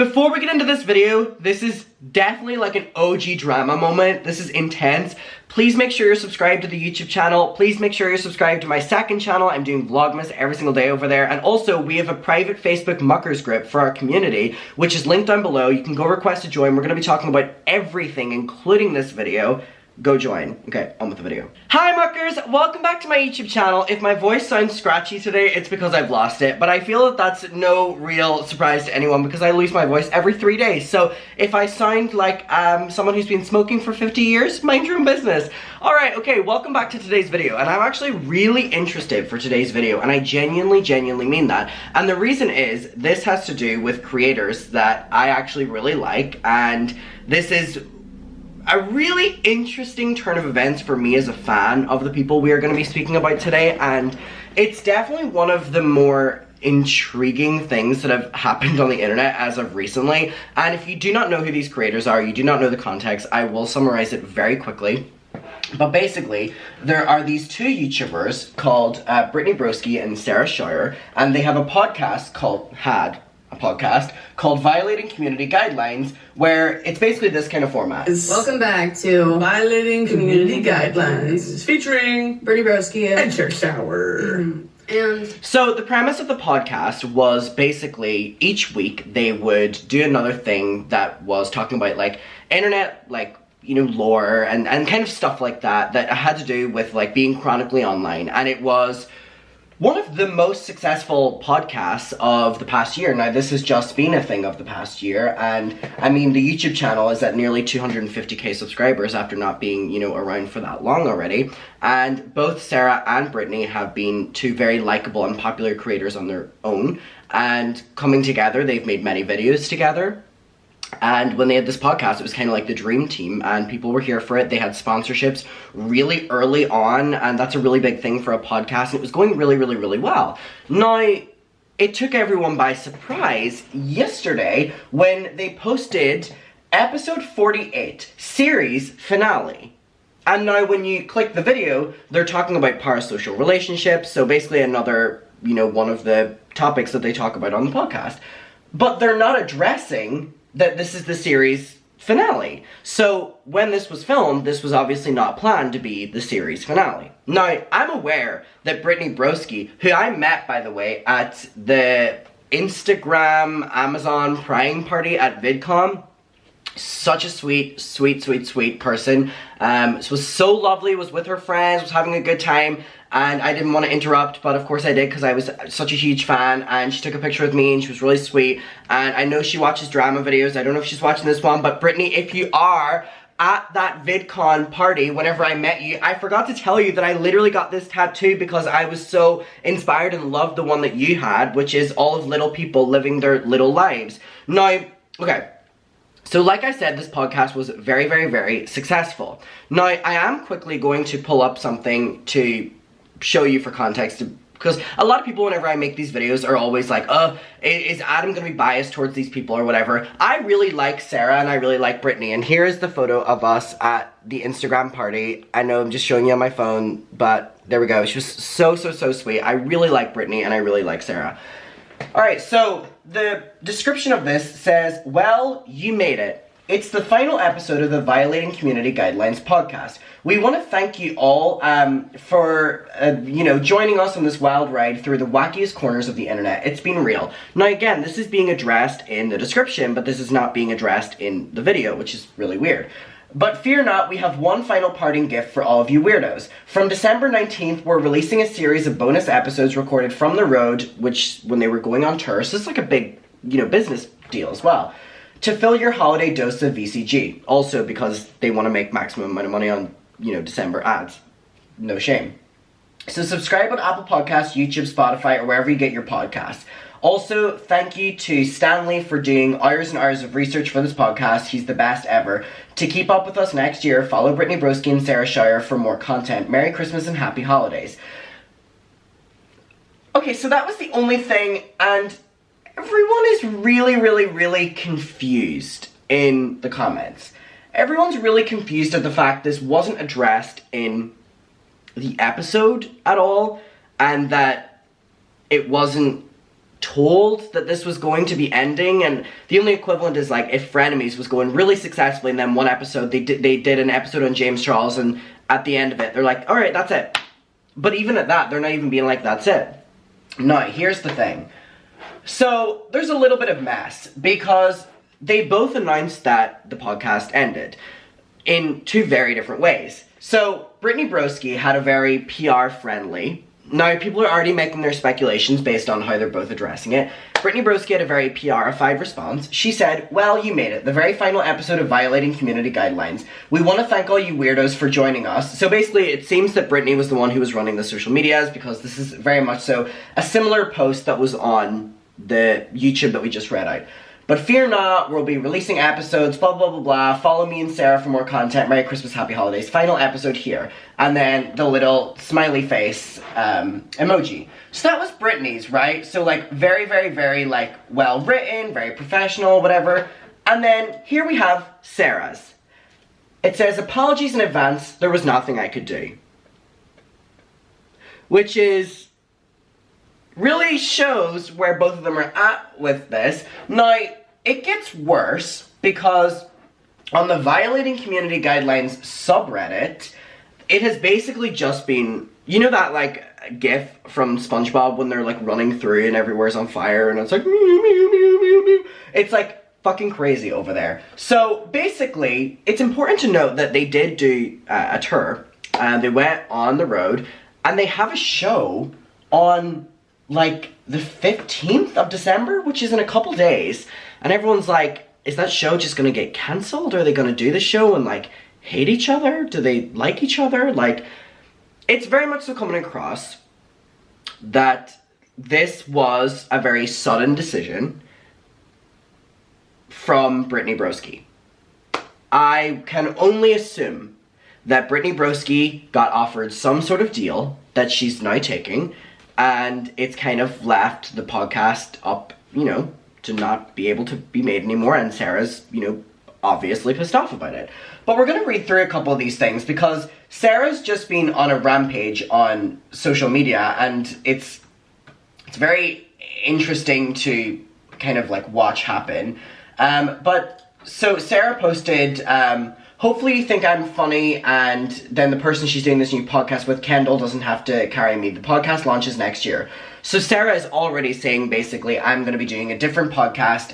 Before we get into this video, this is definitely like an OG drama moment. This is intense. Please make sure you're subscribed to the YouTube channel. Please make sure you're subscribed to my second channel. I'm doing Vlogmas every single day over there. And also, we have a private Facebook Muckers group for our community, which is linked down below. You can go request to join. We're going to be talking about everything, including this video. Go join. Okay, on with the video. Hi Muckers! Welcome back to my YouTube channel. If my voice sounds scratchy today, it's because I've lost it, but I feel that that's no real surprise to anyone because I lose my voice every 3 days. So if I sound like someone who's been smoking for 50 years, mind your own business. Alright, okay, welcome back to today's video, and I'm actually really interested for today's video, and I genuinely mean that. And the reason is, this has to do with creators that I actually really like, and this is a really interesting turn of events for me as a fan of the people we are going to be speaking about today, and it's definitely one of the more intriguing things that have happened on the internet as of recently. And if you do not know who these creators are, you do not know the context, I will summarize it very quickly. But basically, there are these two YouTubers called Brittany Broski and Schauer, and they have a podcast called Violating Community Guidelines, where it's basically this kind of format. Welcome back to Violating Community Guidelines, featuring Brittany Broski and Schauer. And so the premise of the podcast was basically each week they would do another thing that was talking about like internet, like, you know, lore and kind of stuff like that that had to do with like being chronically online, and it was one of the most successful podcasts of the past year. Now, this has just been a thing of the past year, and I mean, the YouTube channel is at nearly 250k subscribers after not being, you know, around for that long already. And both Sarah and Brittany have been two very likable and popular creators on their own, and coming together, they've made many videos together. And when they had this podcast, it was kind of like the dream team, and people were here for it. They had sponsorships really early on, and that's a really big thing for a podcast, and it was going really well. Now, it took everyone by surprise yesterday when they posted episode 48, series finale. And now when you click the video, they're talking about parasocial relationships, so basically another, you know, one of the topics that they talk about on the podcast. But they're not addressing that this is the series finale. So when this was filmed, this was obviously not planned to be the series finale. Now, I'm aware that Brittany Broski, who I met, by the way, at the Instagram Amazon Prime party at VidCon, such a sweet person. Was so lovely, was with her friends, was having a good time, and I didn't want to interrupt, but of course I did because I was such a huge fan, and she took a picture with me and she was really sweet. And I know she watches drama videos. I don't know if she's watching this one, but Brittany, if you are at that VidCon party, whenever I met you, I forgot to tell you that I literally got this tattoo because I was so inspired and loved the one that you had, which is all of little people living their little lives. Now, okay. So like I said, this podcast was very successful. Now, I am quickly going to pull up something to show you for context, because a lot of people, whenever I make these videos, are always like, oh, is Adam going to be biased towards these people or whatever? I really like Sarah and I really like Brittany, and here is the photo of us at the Instagram party. I know I'm just showing you on my phone, but there we go. She was so sweet. I really like Brittany and I really like Sarah. Alright, so the description of this says, well, you made it. It's the final episode of the Violating Community Guidelines podcast. We want to thank you all for, you know, joining us on this wild ride through the wackiest corners of the internet. It's been real. Now again, this is being addressed in the description, but this is not being addressed in the video, which is really weird. But fear not, we have one final parting gift for all of you weirdos. From December 19th, we're releasing a series of bonus episodes recorded from the road, which, when they were going on tour, so it's like a big, you know, business deal as well, to fill your holiday dose of VCG. Also because they want to make maximum amount of money on, you know, December ads. No shame. So subscribe on Apple Podcasts, YouTube, Spotify, or wherever you get your podcasts. Also, thank you to Stanley for doing hours and hours of research for this podcast. He's the best ever. To keep up with us next year, follow Brittany Broski and Sarah Schauer for more content. Merry Christmas and Happy Holidays. Okay, so that was the only thing, and everyone is really confused in the comments. Everyone's really confused at the fact this wasn't addressed in the episode at all, and that it wasn't told that this was going to be ending, and the only equivalent is like if Frenemies was going really successfully, and then one episode, they did an episode on James Charles, and at the end of it, they're like, alright, that's it. But even at that, they're not even being like, that's it. No, here's the thing. So, there's a little bit of mess, because they both announced that the podcast ended in two very different ways. So, Brittany Broski had a very PR-friendly... Now, people are already making their speculations based on how they're both addressing it. Brittany Broski had a very PR-ified response. She said, well, you made it. The very final episode of Violating Community Guidelines. We want to thank all you weirdos for joining us. So basically, it seems that Brittany was the one who was running the social medias, because this is very much so a similar post that was on the YouTube that we just read out. But fear not, we'll be releasing episodes, blah, blah, blah, blah. Follow me and Sarah for more content. Merry Christmas, Happy Holidays. Final episode here. And then the little smiley face emoji. So that was Brittany's, right? So, like, very, very, very, like, well-written, very professional, whatever. And then here we have Sarah's. It says, apologies in advance, there was nothing I could do. Which is... really shows where both of them are at with this. Now, it gets worse, because on the Violating Community Guidelines subreddit, it has basically just been, you know that, like, gif from SpongeBob when they're, like, running through and everywhere's on fire and it's like, meow, meow, meow, meow, meow. It's, like, fucking crazy over there. So, basically, it's important to note that they did do a tour, and they went on the road, and they have a show on... like, the 15th of December, which is in a couple days, and everyone's like, is that show just gonna get cancelled? Are they gonna do the show and, like, hate each other? Do they like each other? Like, it's very much so coming across that this was a very sudden decision from Brittany Broski. I can only assume that Brittany Broski got offered some sort of deal that she's now taking, and it's kind of left the podcast up, you know, to not be able to be made anymore, and Sarah's, you know, obviously pissed off about it. But we're going to read through a couple of these things, because Sarah's just been on a rampage on social media, and it's very interesting to kind of, like, watch happen. So Sarah posted, hopefully you think I'm funny, and then the person she's doing this new podcast with, Kendall, doesn't have to carry me. The podcast launches next year. So Sarah is already saying, basically, I'm going to be doing a different podcast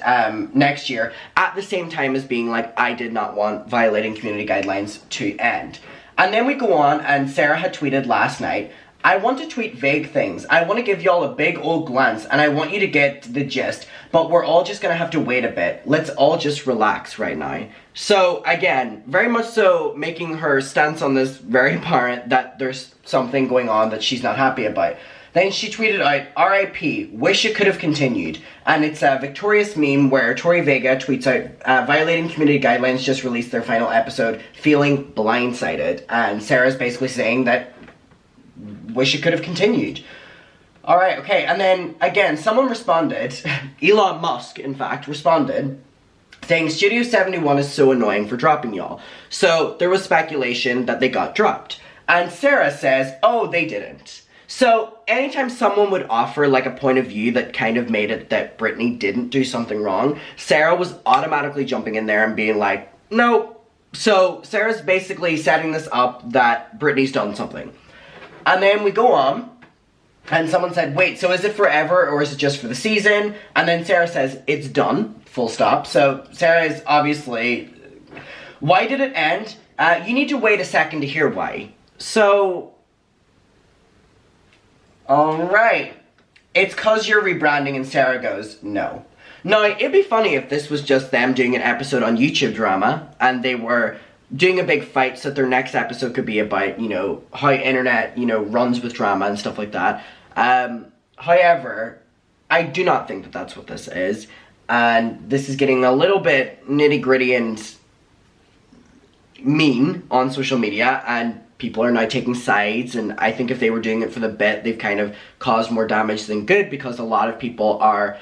next year, at the same time as being like, I did not want Violating Community Guidelines to end. And then we go on, and Sarah had tweeted last night, I want to tweet vague things. I want to give y'all a big old glance, and I want you to get the gist, but we're all just going to have to wait a bit. Let's all just relax right now. So, again, very much so making her stance on this very apparent that there's something going on that she's not happy about. Then she tweeted out, RIP, wish it could have continued. And it's a victorious meme where Tori Vega tweets out, Violating Community Guidelines just released their final episode, feeling blindsided. And Sarah's basically saying that wish it could have continued. Alright, okay, and then, again, someone responded, Elon Musk, in fact, responded, saying Studio 71 is so annoying for dropping y'all. So, there was speculation that they got dropped. And Sarah says, oh, they didn't. So, anytime someone would offer, like, a point of view that kind of made it that Brittany didn't do something wrong, Sarah was automatically jumping in there and being like, no. So, Sarah's basically setting this up that Brittany's done something. And then we go on, and someone said, wait, so is it forever, or is it just for the season? And then Sarah says, it's done, full stop. So, Sarah is obviously, why did it end? You need to wait a second to hear why. So, alright. It's 'cause you're rebranding, and Sarah goes, no. Now, it'd be funny if this was just them doing an episode on YouTube drama, and they were doing a big fight so that their next episode could be about, you know, how internet, you know, runs with drama and stuff like that. However, I do not think that that's what this is, and this is getting a little bit nitty-gritty and mean on social media, and people are now taking sides, and I think if they were doing it for the bit, they've kind of caused more damage than good, because a lot of people are,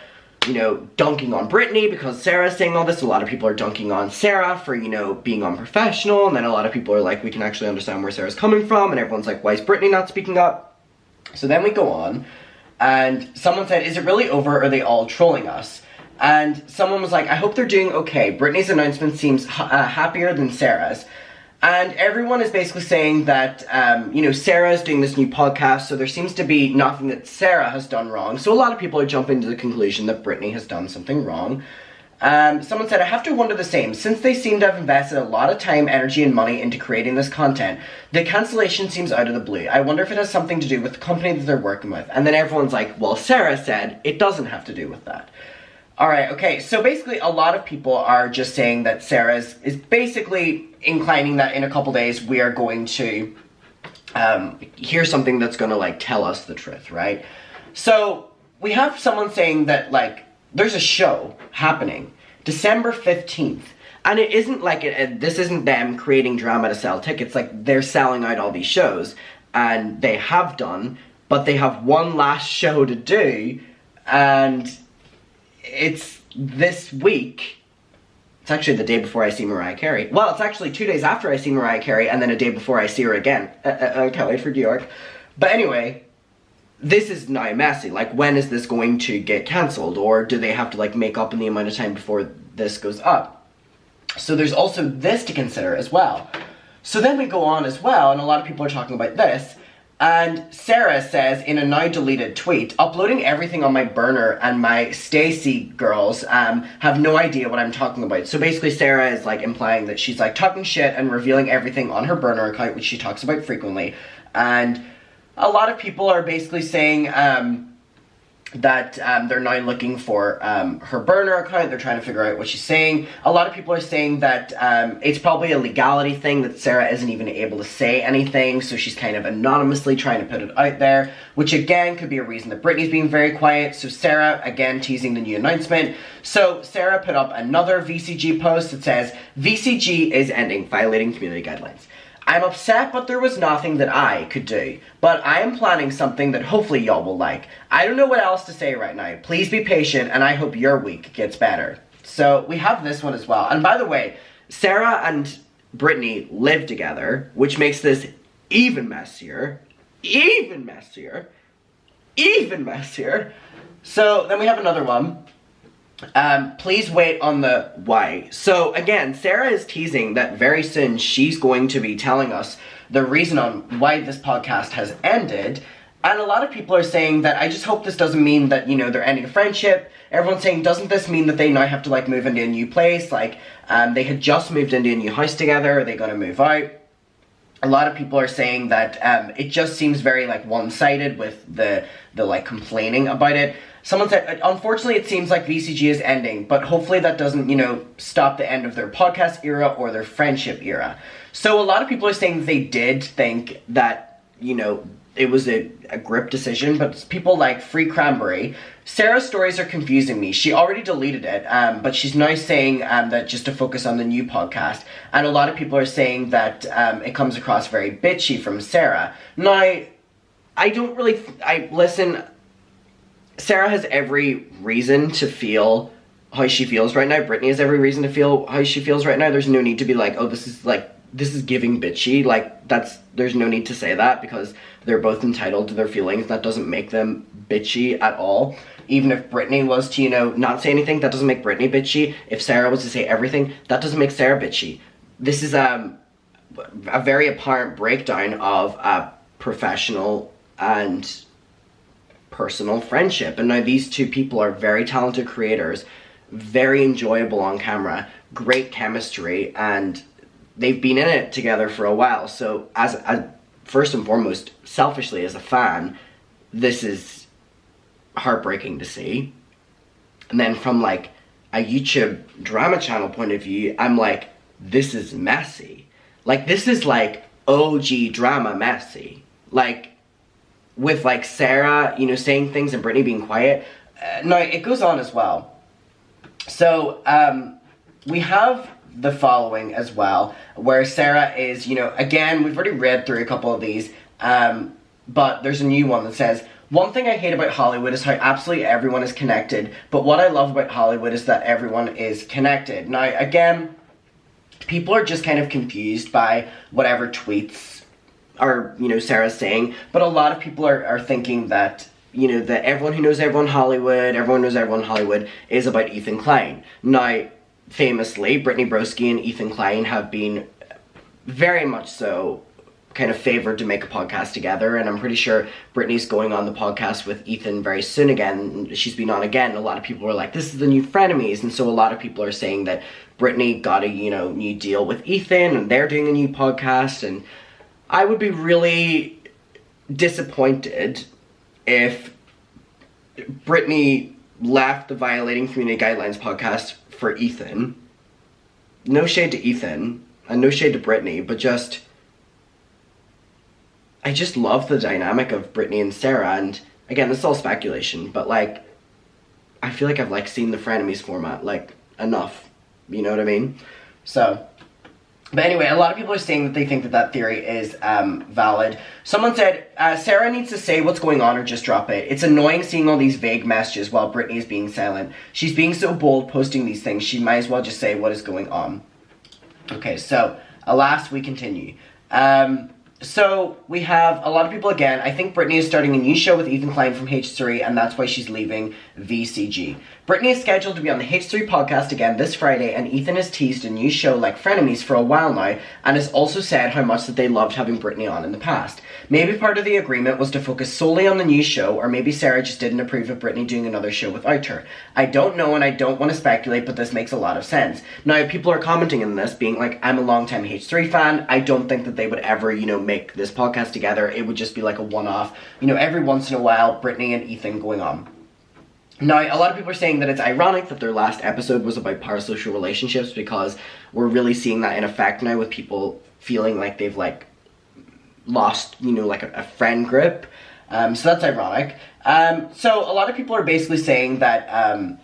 you know, dunking on Brittany because Sarah's saying all this. A lot of people are dunking on Sarah for, you know, being unprofessional, and then a lot of people are like, we can actually understand where Sarah's coming from, and everyone's like, why is Brittany not speaking up? So then we go on, And someone said, is it really over or are they all trolling us? And someone was like, I hope they're doing okay. Brittany's announcement seems happier than Sarah's. And everyone is basically saying that, Sarah is doing this new podcast, so there seems to be nothing that Sarah has done wrong. So a lot of people are jumping to the conclusion that Brittany has done something wrong. Someone said, I have to wonder the same. Since they seem to have invested a lot of time, energy, and money into creating this content, the cancellation seems out of the blue. I wonder if it has something to do with the company that they're working with. And then everyone's like, well, Sarah said it doesn't have to do with that. Alright, okay, so basically a lot of people are just saying that Sarah is basically inclining that in a couple days we are going to hear something that's going to, like, tell us the truth, right? So, we have someone saying that, like, there's a show happening December 15th. And it isn't like, this isn't them creating drama to sell tickets, like, they're selling out all these shows. And they have done, but they have one last show to do, and it's this week. It's actually the day before I see Mariah Carey. Well, it's actually 2 days after I see Mariah Carey, and then a day before I see her again. I can't wait for New York. But anyway, this is now messy. Like, when is this going to get cancelled? Or do they have to, like, make up in the amount of time before this goes up? So there's also this to consider as well. So then we go on as well, and a lot of people are talking about this. And Sarah says in a now deleted tweet, uploading everything on my burner and my Stacy girls have no idea what I'm talking about. So basically Sarah is, like, implying that she's, like, talking shit and revealing everything on her burner account, which she talks about frequently. And a lot of people are basically saying that they're now looking for her burner account. They're trying to figure out what she's saying. A lot of people are saying that it's probably a legality thing, that Sarah isn't even able to say anything, so she's kind of anonymously trying to put it out there, which again could be a reason that Brittany's being very quiet. So Sarah, again, teasing the new announcement. So Sarah put up another VCG post that says, VCG is ending, violating community guidelines. I'm upset, but there was nothing that I could do. But I am planning something that hopefully y'all will like. I don't know what else to say right now. Please be patient, and I hope your week gets better. So, we have this one as well. And by the way, Sarah and Brittany live together, which makes this even messier. Even messier. Even messier. So, then we have another one. Please wait on the why. So again, Sarah is teasing that very soon she's going to be telling us the reason on why this podcast has ended. And a lot of people are saying that I just hope this doesn't mean that, they're ending a friendship. Everyone's saying, doesn't this mean that they now have to, like, move into a new place? Like, they had just moved into a new house together. Are they going to move out? A lot of people are saying that it just seems very, like, one-sided with the like, complaining about it. Someone said, unfortunately, it seems like VCG is ending, but hopefully that doesn't, stop the end of their podcast era or their friendship era. So a lot of people are saying they did think that, it was a grip decision, but people like Free Cranberry, Sarah's stories are confusing me. She already deleted it, but she's now saying that just to focus on the new podcast. And a lot of people are saying that it comes across very bitchy from Sarah. Now, I don't really, listen, Sarah has every reason to feel how she feels right now. Brittany has every reason to feel how she feels right now. There's no need to be like, oh, this is giving bitchy. Like, there's no need to say that, because they're both entitled to their feelings. That doesn't make them bitchy at all. Even if Brittany was to, not say anything, that doesn't make Brittany bitchy. If Sarah was to say everything, that doesn't make Sarah bitchy. This is a very apparent breakdown of a professional and personal friendship. And now these two people are very talented creators, very enjoyable on camera, great chemistry, and they've been in it together for a while. So as first and foremost, selfishly as a fan, this is heartbreaking to see. And then from, like, a YouTube drama channel point of view, I'm like, this is messy. Like, this is like OG drama messy. Like, with, like, Sarah, saying things and Brittany being quiet. No, it goes on as well. So, we have the following as well, where Sarah is, again, we've already read through a couple of these, but there's a new one that says, one thing I hate about Hollywood is how absolutely everyone is connected, but what I love about Hollywood is that everyone is connected. Now, again, people are just kind of confused by whatever tweets are, Sarah's saying, but a lot of people are thinking that you know, that Everyone Who Knows Everyone Everyone Knows Everyone Hollywood is about Ethan Klein. Now, famously, Brittany Broski and Ethan Klein have been very much so kind of favored to make a podcast together, and I'm pretty sure Brittany's going on the podcast with Ethan very soon again. She's been on again. A lot of people are like, this is the new frenemies, and so a lot of people are saying that Brittany got a, you know, new deal with Ethan, and they're doing a new podcast, and I would be really disappointed if Brittany left the Violating Community Guidelines podcast for Ethan. No shade to Ethan, and no shade to Brittany, but just, I just love the dynamic of Brittany and Sarah, and again, this is all speculation, but like, I feel like I've like seen the frenemies format like enough, you know what I mean? So, but anyway, a lot of people are saying that they think that that theory is valid. Someone said, Sarah needs to say what's going on or just drop it. It's annoying seeing all these vague messages while Brittany is being silent. She's being so bold posting these things, she might as well just say what is going on. Okay, so, alas, we continue. So, we have a lot of people again. I think Brittany is starting a new show with Ethan Klein from H3, and that's why she's leaving VCG. Brittany is scheduled to be on the H3 podcast again this Friday, and Ethan has teased a new show like Frenemies for a while now, and has also said how much that they loved having Brittany on in the past. Maybe part of the agreement was to focus solely on the new show, or maybe Sarah just didn't approve of Brittany doing another show without her. I don't know, and I don't want to speculate, but this makes a lot of sense. Now, people are commenting on this, being like, I'm a longtime H3 fan, I don't think that they would ever, you know, make this podcast together. It would just be like a one-off, you know, every once in a while, Brittany and Ethan going on. Now, a lot of people are saying that it's ironic that their last episode was about parasocial relationships, because we're really seeing that in effect now with people feeling like they've, like, lost, you know, like a friend group. So that's ironic. So a lot of people are basically saying that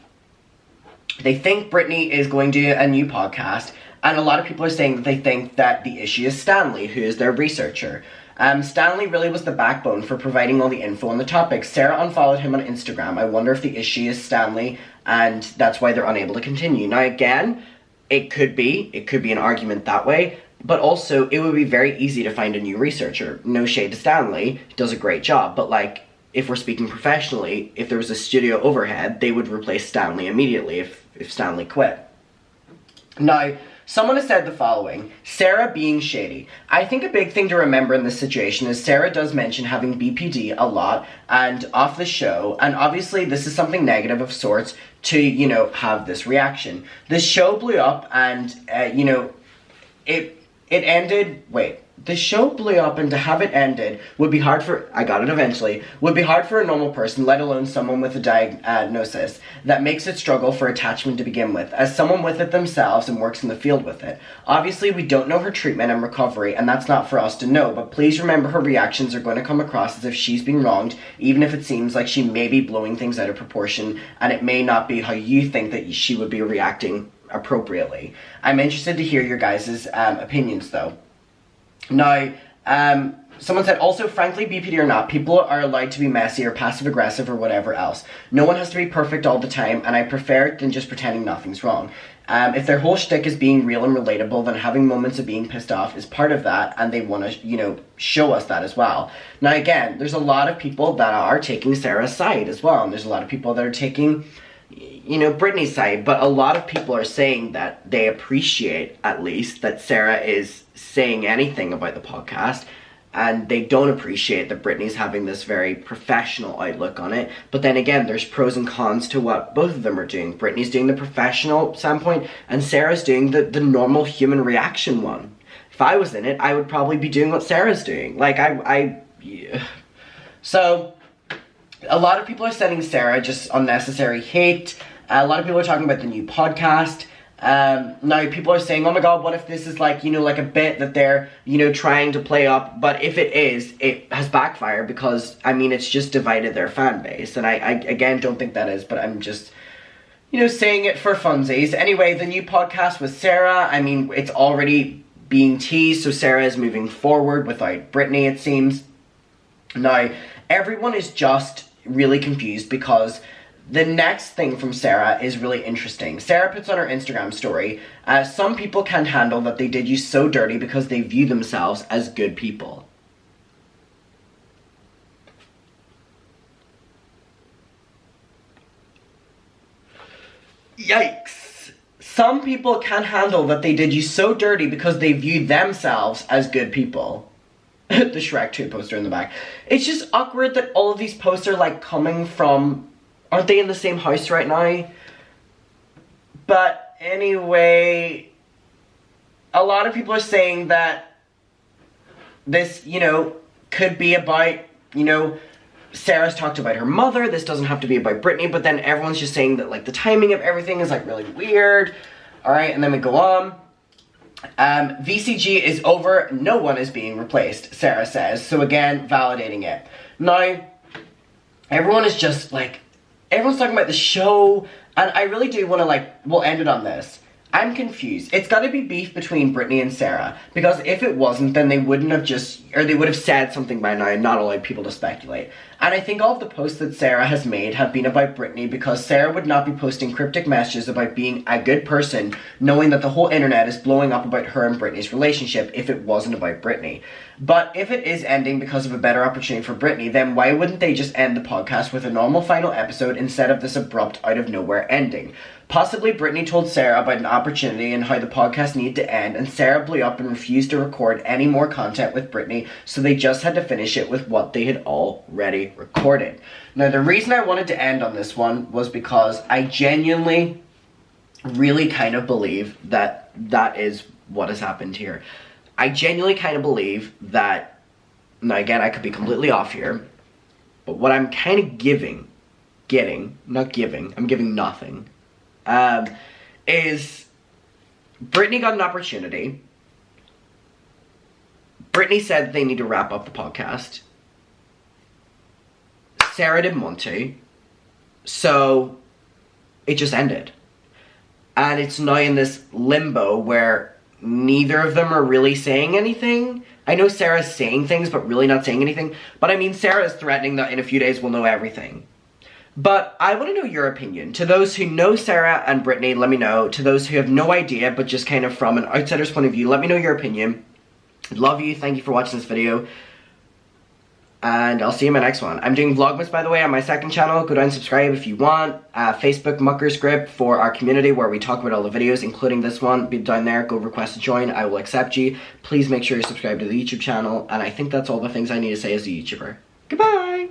they think Brittany is going to do a new podcast, and a lot of people are saying that they think that the issue is Stanley, who is their researcher. Stanley really was the backbone for providing all the info on the topic. Sarah unfollowed him on Instagram. I wonder if the issue is Stanley, and that's why they're unable to continue. Now again, it could be an argument that way, but also it would be very easy to find a new researcher. No shade to Stanley, he does a great job, but like, if we're speaking professionally, if there was a studio overhead, they would replace Stanley immediately if Stanley quit. Now, someone has said the following: Sarah being shady. I think a big thing to remember in this situation is Sarah does mention having BPD a lot and off the show, and obviously this is something negative of sorts to, you know, have this reaction. This show blew up and, you know, it ended, the show blew up, and to have it ended would be hard for, I got it eventually, would be hard for a normal person, let alone someone with a diagnosis that makes it struggle for attachment to begin with, as someone with it themselves and works in the field with it. Obviously, we don't know her treatment and recovery, and that's not for us to know, but please remember her reactions are going to come across as if she's being wronged, even if it seems like she may be blowing things out of proportion, and it may not be how you think that she would be reacting appropriately. I'm interested to hear your guys' opinions, though. Now, someone said, also, frankly, BPD or not, people are allowed to be messy or passive-aggressive or whatever else. No one has to be perfect all the time, and I prefer it than just pretending nothing's wrong. If their whole shtick is being real and relatable, then having moments of being pissed off is part of that, and they want to, you know, show us that as well. Now, again, there's a lot of people that are taking Sarah's side as well, and there's a lot of people that are taking, you know, Brittany's side, but a lot of people are saying that they appreciate, at least, that Sarah is saying anything about the podcast, and they don't appreciate that Brittany's having this very professional outlook on it. But then again, there's pros and cons to what both of them are doing. Brittany's doing the professional standpoint, and Sarah's doing the normal human reaction one. If I was in it, I would probably be doing what Sarah's doing. Like, yeah. So, a lot of people are sending Sarah just unnecessary hate. A lot of people are talking about the new podcast. Now people are saying, oh my god, what if this is like, you know, like a bit that they're, you know, trying to play up. But if it is, it has backfired, because, I mean, it's just divided their fan base. And I again, don't think that is, but I'm just, you know, saying it for funsies. Anyway, the new podcast with Sarah, I mean, it's already being teased, so Sarah is moving forward without Brittany, it seems. Now, everyone is just really confused, because the next thing from Sarah is really interesting. Sarah puts on her Instagram story, some people can't handle that they did you so dirty because they view themselves as good people. Yikes. Some people can't handle that they did you so dirty because they view themselves as good people. The Shrek 2 poster in the back. It's just awkward that all of these posts are like coming from... Aren't they in the same house right now? But anyway, a lot of people are saying that this, you know, could be about, you know, Sarah's talked about her mother. This doesn't have to be about Brittany, but then everyone's just saying that like the timing of everything is like really weird. Alright, and then we go on. VCG is over. No one is being replaced, Sarah says. So again, validating it. Now, everyone is just like, everyone's talking about the show, and I really do want to like, we'll end it on this. I'm confused. It's got to be beef between Brittany and Sarah, because if it wasn't, then they wouldn't have just, or they would have said something by now and not allowed people to speculate. And I think all of the posts that Sarah has made have been about Brittany, because Sarah would not be posting cryptic messages about being a good person, knowing that the whole internet is blowing up about her and Brittany's relationship if it wasn't about Brittany. But if it is ending because of a better opportunity for Brittany, then why wouldn't they just end the podcast with a normal final episode instead of this abrupt out-of-nowhere ending? Possibly Brittany told Sarah about an opportunity and how the podcast needed to end, and Sarah blew up and refused to record any more content with Brittany, so they just had to finish it with what they had already recorded. Now, the reason I wanted to end on this one was because I genuinely really kind of believe that that is what has happened here. I genuinely kind of believe that, now again, I could be completely off here, but what I'm kind of I'm giving nothing, is Brittany got an opportunity. Brittany said they need to wrap up the podcast. Sarah didn't want to, so it just ended. And it's now in this limbo where neither of them are really saying anything. I know Sarah's saying things, but really not saying anything. But I mean, Sarah is threatening that in a few days we'll know everything. But I want to know your opinion. To those who know Sarah and Brittany, let me know. To those who have no idea, but just kind of from an outsider's point of view, let me know your opinion. Love you. Thank you for watching this video. And I'll see you in my next one. I'm doing Vlogmas, by the way, on my second channel. Go down and subscribe if you want. Facebook Muckers Grip for our community where we talk about all the videos, including this one. Be down there. Go request to join. I will accept you. Please make sure you're subscribed to the YouTube channel. And I think that's all the things I need to say as a YouTuber. Goodbye!